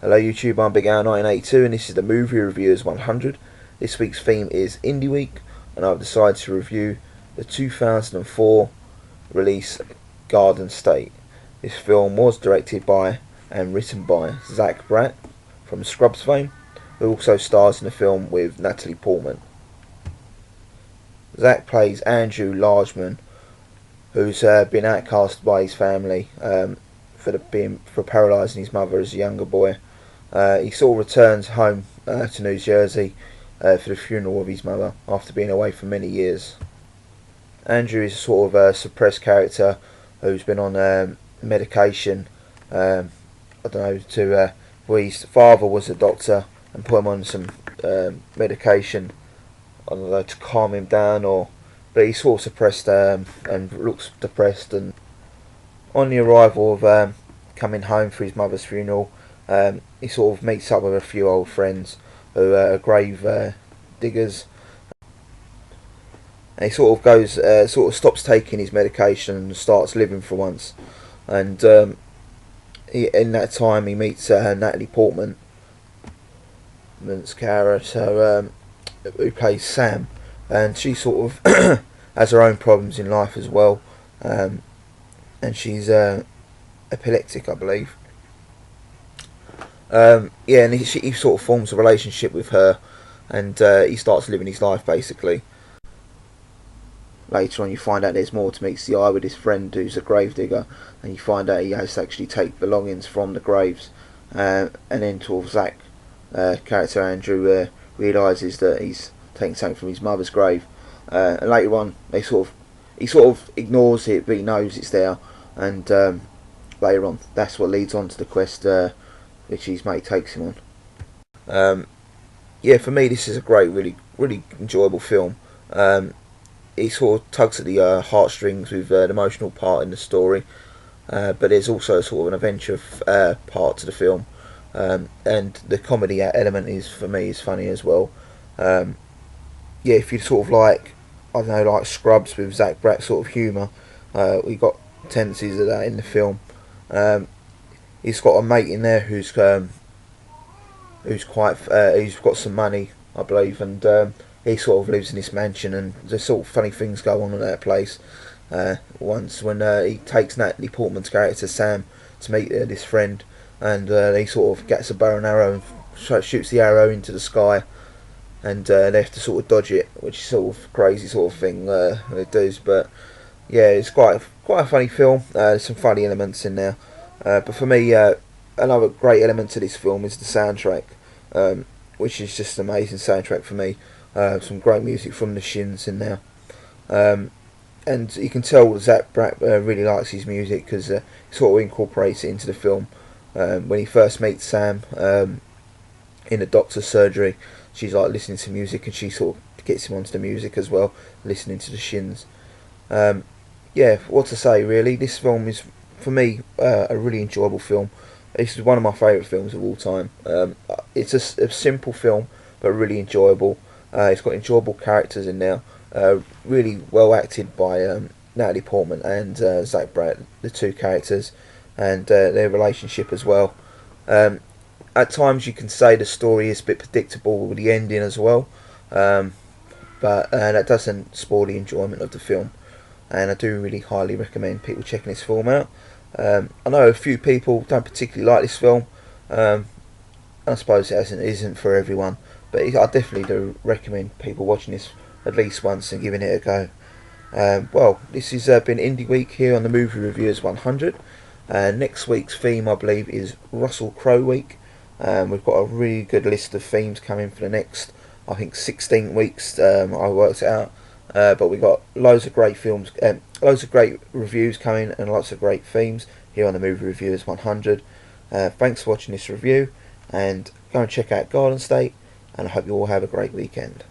Hello YouTube, I'm Big Al 1982 and this is the Movie Reviewers 100. This week's theme is Indie Week and I've decided to review the 2004 release Garden State. This film was directed by and written by Zach Bratt from Scrubs fame, who also stars in the film with Natalie Portman. Zach plays Andrew Largeman, who's been outcast by his family for paralysing his mother as a younger boy. He sort of returns home to New Jersey for the funeral of his mother after being away for many years. Andrew is a sort of a suppressed character who's been on medication. I don't know, where his father was a doctor and put him on some medication. I don't know, to calm him down, but he's sort of suppressed and looks depressed. And on the arrival of coming home for his mother's funeral, he sort of meets up with a few old friends who are grave diggers. And he sort of stops taking his medication and starts living for once. And in that time, he meets Natalie Portman's character, who plays Sam, and she sort of has her own problems in life as well. And she's epileptic, I believe. And he sort of forms a relationship with her, and he starts living his life basically. Later on, you find out there's more to meets the eye with his friend who's a grave digger, and you find out he has to actually take belongings from the graves. And then sort of Zach, character Andrew, realises that he's taking something from his mother's grave. And later on, he sort of ignores it, but he knows it's there. And later on, that's what leads on to the quest which his mate takes him on. For me, this is a great, really enjoyable film. It sort of tugs at the heartstrings with an emotional part in the story, but there's also sort of an adventure part to the film, and the comedy element is, for me, is funny as well. If you sort of like, I don't know, like Scrubs with Zach Bratt sort of humour, we got tendencies of that in the film. He's got a mate in there who's got some money, I believe, and he sort of lives in this mansion, and there's sort of funny things go on in that place. Once when he takes Natalie Portman's character Sam to meet this friend, and he sort of gets a bow and arrow and shoots the arrow into the sky, and they have to sort of dodge it, which is sort of crazy sort of thing it does. But yeah, it's quite a funny film. There's some funny elements in there, but for me, another great element to this film is the soundtrack, which is just an amazing soundtrack for me. Some great music from the Shins in there, and you can tell Zach Bratt really likes his music, because he sort of incorporates it into the film. When he first meets Sam in the doctor's surgery, she's like listening to music, and she sort of gets him onto the music as well, listening to the Shins. What to say really? This film is, for me, a really enjoyable film. This is one of my favourite films of all time. It's a simple film, but really enjoyable. It's got enjoyable characters in there, really well acted by Natalie Portman and Zach Bratt, the two characters, and their relationship as well. At times you can say the story is a bit predictable with the ending as well, but that doesn't spoil the enjoyment of the film, and I do really highly recommend people checking this film out. I know a few people don't particularly like this film. I suppose it isn't for everyone, but I definitely do recommend people watching this at least once and giving it a go. This has been Indie Week here on the Movie Reviewers 100. Next week's theme, I believe, is Russell Crowe Week. We've got a really good list of themes coming for the next, I think, 16 weeks. I worked it out, but we've got loads of great films, loads of great reviews coming, and lots of great themes here on the Movie Reviewers 100. Thanks for watching this review, and go and check out Garden State, and I hope you all have a great weekend.